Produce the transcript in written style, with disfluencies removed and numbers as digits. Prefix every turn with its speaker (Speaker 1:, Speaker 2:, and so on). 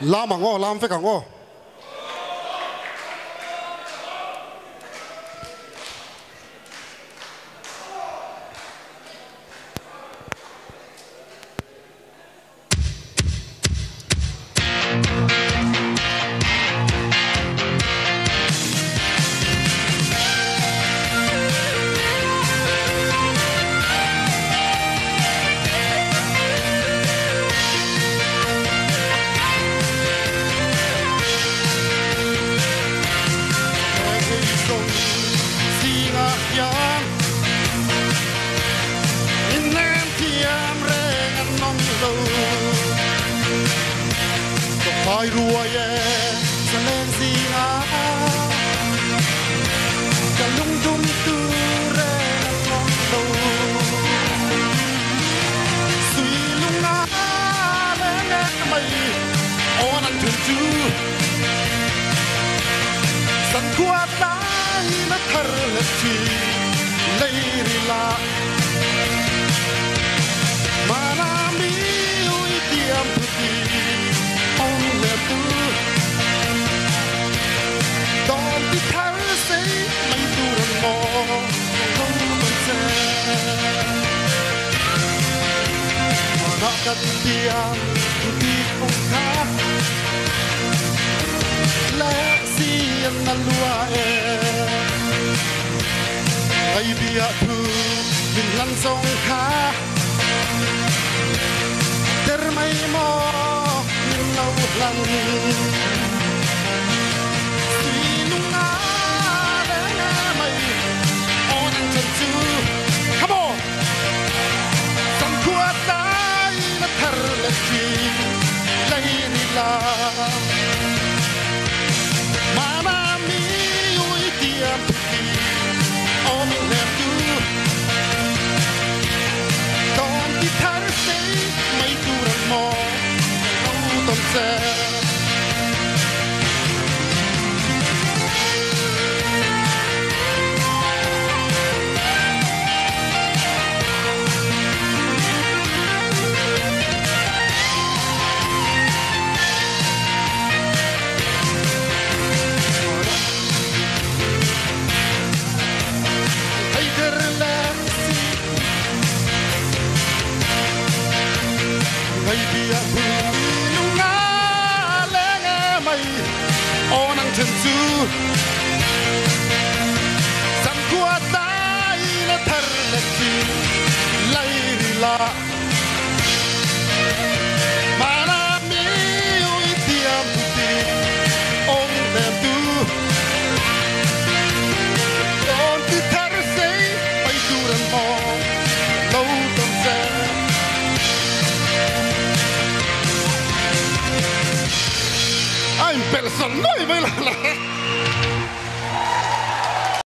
Speaker 1: lam ang o lam fek ang o ai rùa ye sa lên gì à cả lung tung tu re nong đâu suy lung na lên mây on ăn thuyền chú sẵn qua tay nó thở lệ chi lấy đi la mà na mi ui tiêm đi Don't be parasite, my duran mo, romanse. Manakat tiang, di kong ka. Layak siyan na luae. Ay biya tu, minlan song ka. Termay mo, minaw lang. Come on, some good night, a pearl lady love. Mama, me, we dear pretty, all me left to. Don't be tired, say, my good and more, don't say. Nung nga lenge may onang tensu